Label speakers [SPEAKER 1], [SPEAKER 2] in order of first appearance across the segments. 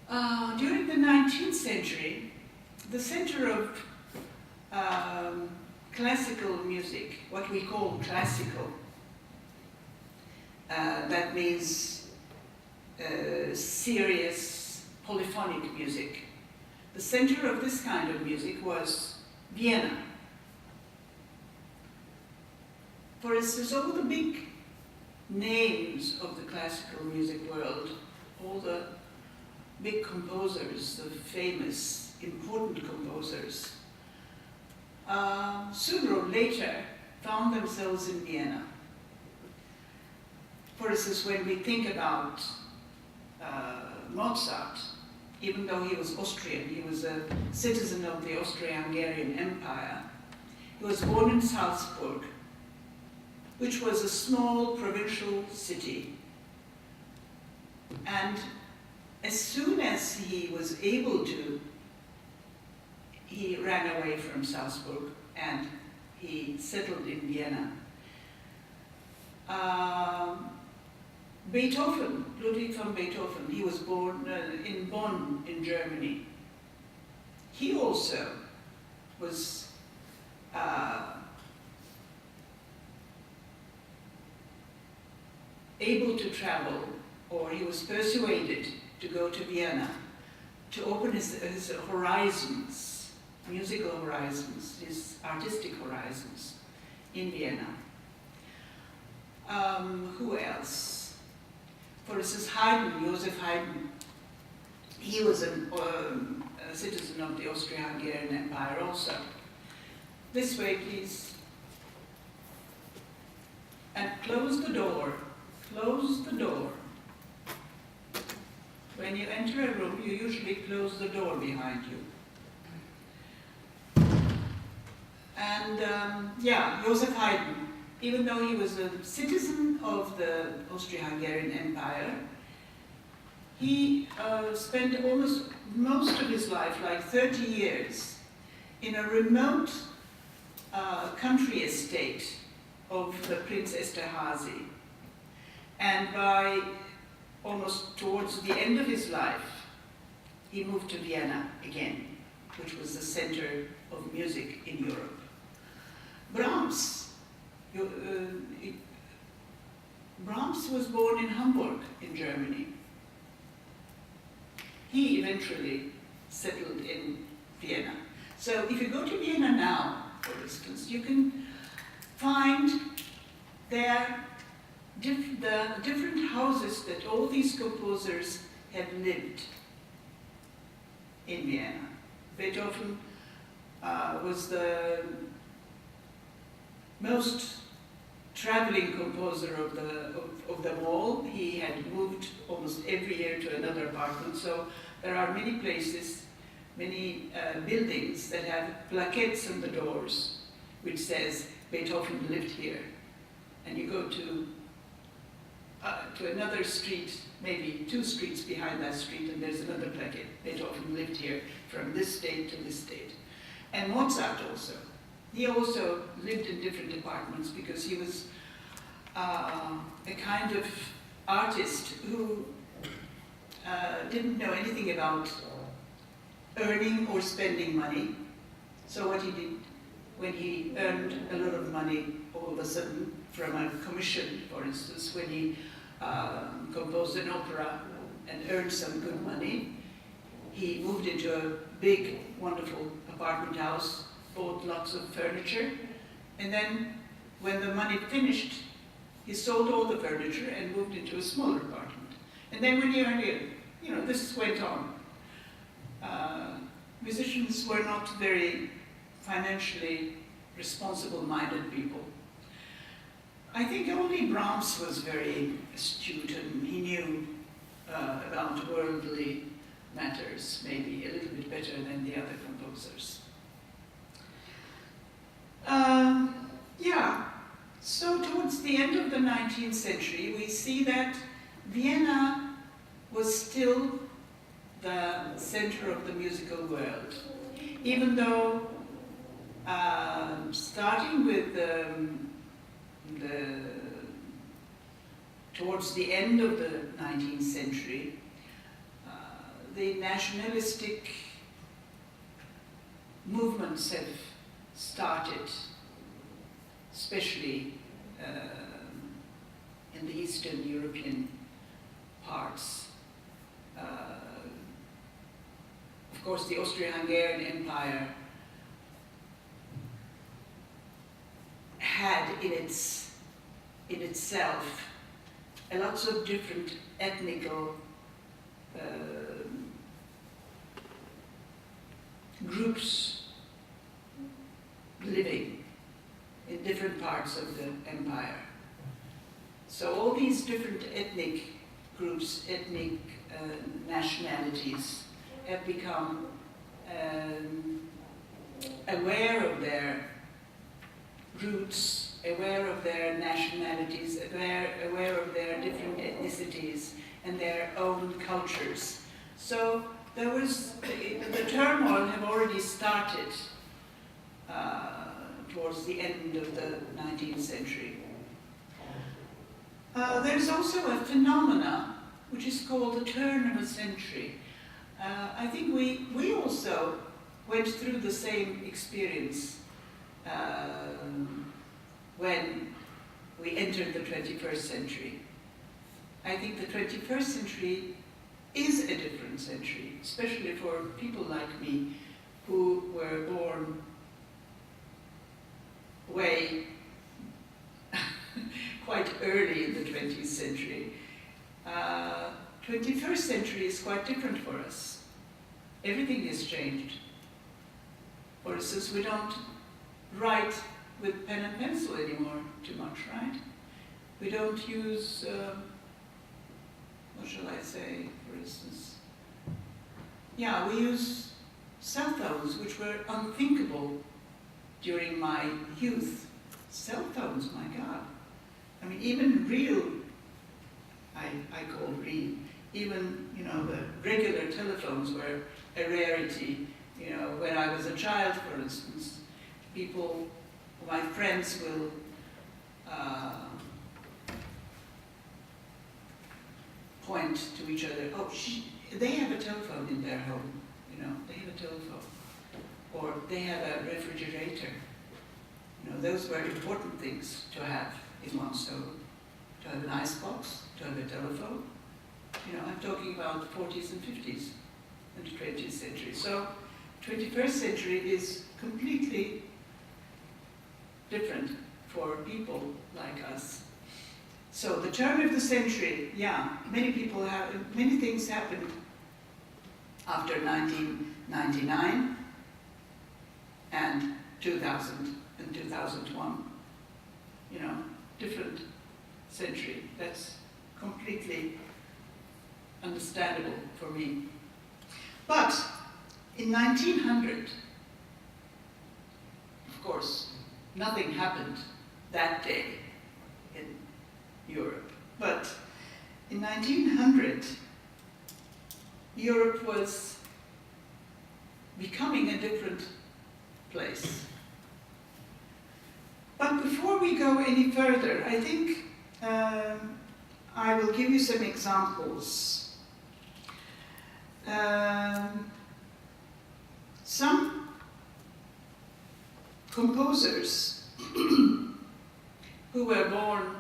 [SPEAKER 1] During the 19th century, the center of classical music, what we call classical, that means serious polyphonic music. The center of this kind of music was Vienna. For instance, all the big names of the classical music world, all the big composers, the famous, important composers, sooner or later found themselves in Vienna. For instance, when we think about Mozart, even though he was Austrian, he was a citizen of the Austro-Hungarian Empire. He was born in Salzburg, which was a small provincial city. And as soon as he was able to, he ran away from Salzburg and he settled in Vienna. Beethoven, Ludwig van Beethoven, he was born in Bonn in Germany. He also was able to travel, or he was persuaded to go to Vienna to open his horizons, musical horizons, his artistic horizons in Vienna. Who else? For instance, Haydn, Joseph Haydn. He was a citizen of the Austro-Hungarian Empire also. This way, please. And close the door. Close the door. When you enter a room, you usually close the door behind you. And yeah, Joseph Haydn, even though he was a citizen of the Austro-Hungarian Empire, he spent almost most of his life, like 30 years, in a remote country estate of the Prince Esterházy. And by almost towards the end of his life, he moved to Vienna again, which was the center of music in Europe. Brahms was born in Hamburg in Germany. He eventually settled in Vienna. So if you go to Vienna now, for instance, you can find there the different houses that all these composers have lived in Vienna. Beethoven was the most traveling composer of them all. He had moved almost every year to another apartment, so there are many places, many buildings that have plaquettes on the doors which says Beethoven lived here. And you go to another street, maybe 2 streets behind that street, and there's another plaque. Beethoven lived here from this date to this date. And Mozart also. He also lived in different apartments because he was a kind of artist who didn't know anything about earning or spending money. So what he did, when he earned a lot of money all of a sudden from a commission, for instance, when he composed an opera and earned some good money, he moved into a big, wonderful apartment house, bought lots of furniture, and then when the money finished, he sold all the furniture and moved into a smaller apartment. And then when he earned it, this went on. Musicians were not very financially responsible-minded people. I think only Brahms was very astute and he knew about worldly matters, maybe a little bit better than the other composers. Yeah, so towards the end of the 19th century, we see that Vienna was still the center of the musical world, even though starting with towards the end of the 19th century, the nationalistic movements have started, especially in the Eastern European parts. Of course, the Austro-Hungarian Empire had in itself lots of different ethnical groups living in different parts of the empire. So all these different ethnic groups, ethnic nationalities have become aware of their roots, aware of their nationalities, aware of their different ethnicities and their own cultures. So there was, the turmoil had already started towards the end of the 19th century. There's also a phenomena which is called the turn of a century. I think we also went through the same experience when we entered the 21st century. I think the 21st century is a different century, especially for people like me who were born way quite early in the 20th century. 21st century is quite different for us. Everything has changed. For instance, we don't write with pen and pencil anymore too much, right? We don't use, what shall I say, for instance? Yeah, we use cell phones, which were unthinkable during my youth. Cell phones, my God. I mean, even real, I call real, even, you know, the regular telephones were a rarity. You know, when I was a child, for instance, people, my friends will point to each other, oh, they have a telephone in their home, you know, they have a telephone. Or they have a refrigerator. You know, those were important things to have in one's home. To have an icebox, to have a telephone. You know, I'm talking about the 40s and 50s and the 20th century. So, 21st century is completely different for people like us. So, the turn of the century, yeah, many things happened after 1999 and 2000 and 2001. You know, different century. That's completely understandable for me. But in 1900, of course, nothing happened that day in Europe. But in 1900, Europe was becoming a different place. But before we go any further, I think I will give you some examples. Some composers who were born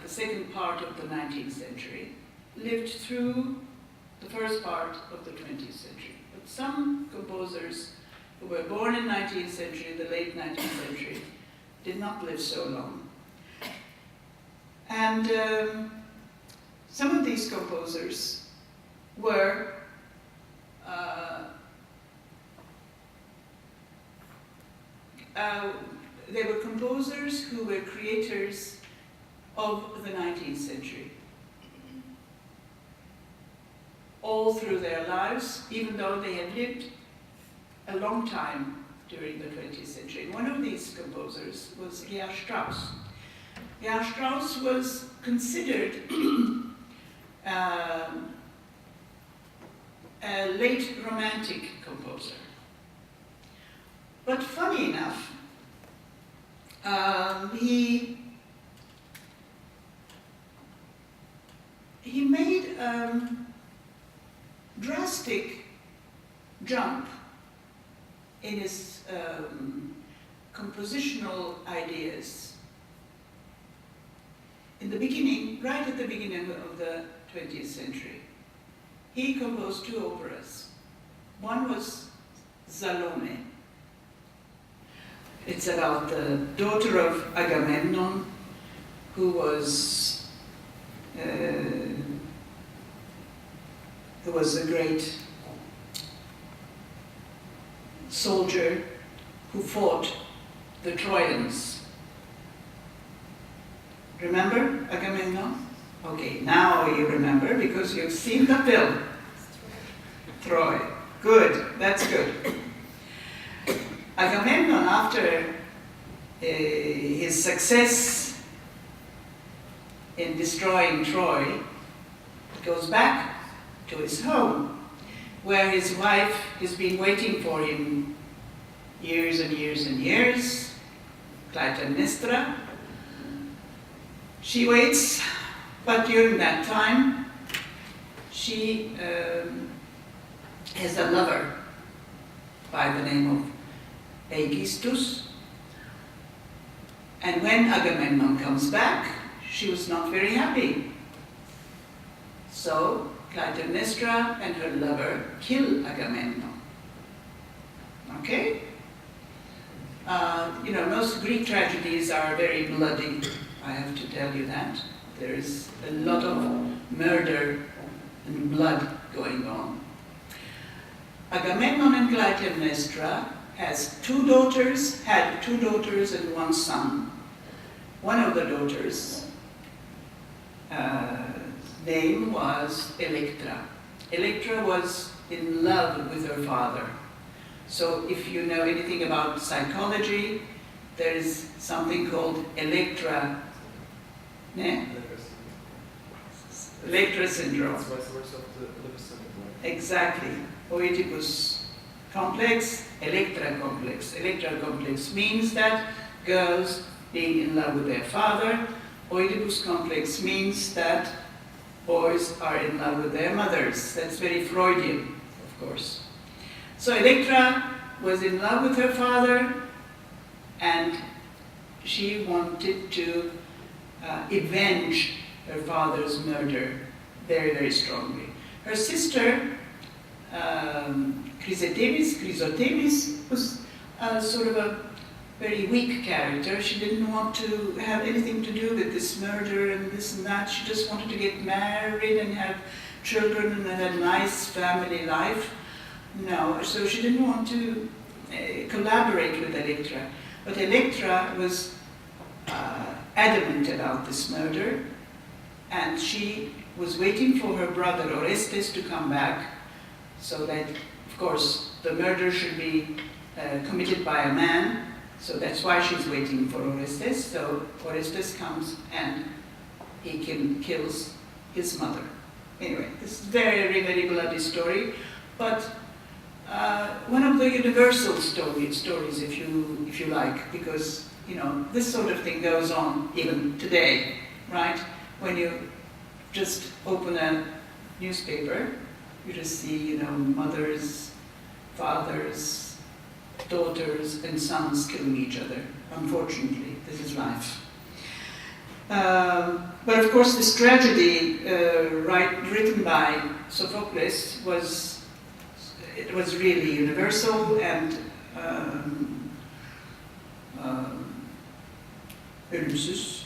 [SPEAKER 1] the second part of the 19th century lived through the first part of the 20th century. But some composers who were born in the 19th century, the late 19th century, did not live so long. And some of these composers were they were composers who were creators of the 19th century. All through their lives, even though they had lived a long time during the 20th century. And one of these composers was Richard Strauss. Richard Strauss was considered a late romantic composer. But funny enough, he made jump in his compositional ideas. In the beginning, right at the beginning of the 20th century, he composed 2 operas. One was Salome. It's about the daughter of Agamemnon, who was a great soldier who fought the Trojans. Remember Agamemnon? Okay, now you remember because you've seen the film. Troy. Good, that's good. Agamemnon, after his success in destroying Troy, goes back to his home, where his wife has been waiting for him years and years and years, Clytemnestra. She waits, but during that time, she has a lover by the name of Aegisthus. And when Agamemnon comes back, she was not very happy. So Clytemnestra and her lover kill Agamemnon. Okay? You know, most Greek tragedies are very bloody. I have to tell you that. There is a lot of murder and blood going on. Agamemnon and Clytemnestra had 2 daughters and 1 son. One of the daughters' name was Electra. Electra was in love with her father. So if you know anything about psychology, there is something called Electra syndrome.
[SPEAKER 2] That's the source of the liver syndrome.
[SPEAKER 1] Exactly. Oedipus complex, Electra complex. Electra complex means that girls being in love with their father. Oedipus complex means that boys are in love with their mothers. That's very Freudian, of course. So Electra was in love with her father, and she wanted to avenge her father's murder very, very strongly. Her sister, Chrysothemis, was sort of a very weak character. She didn't want to have anything to do with this murder and this and that. She just wanted to get married and have children and have a nice family life. No, so she didn't want to collaborate with Electra. But Electra was adamant about this murder, and she was waiting for her brother Orestes to come back, so that, of course, the murder should be committed by a man. So that's why she's waiting for Orestes. So Orestes comes and he kills his mother. Anyway, this is a very, very bloody story, but one of the universal stories, if you like, because this sort of thing goes on even today, right? When you just open a newspaper, you just see, mothers, fathers, daughters, and sons killing each other. Unfortunately, this is life. But of course, this tragedy, written by Sophocles, was really universal, and ölümsüz.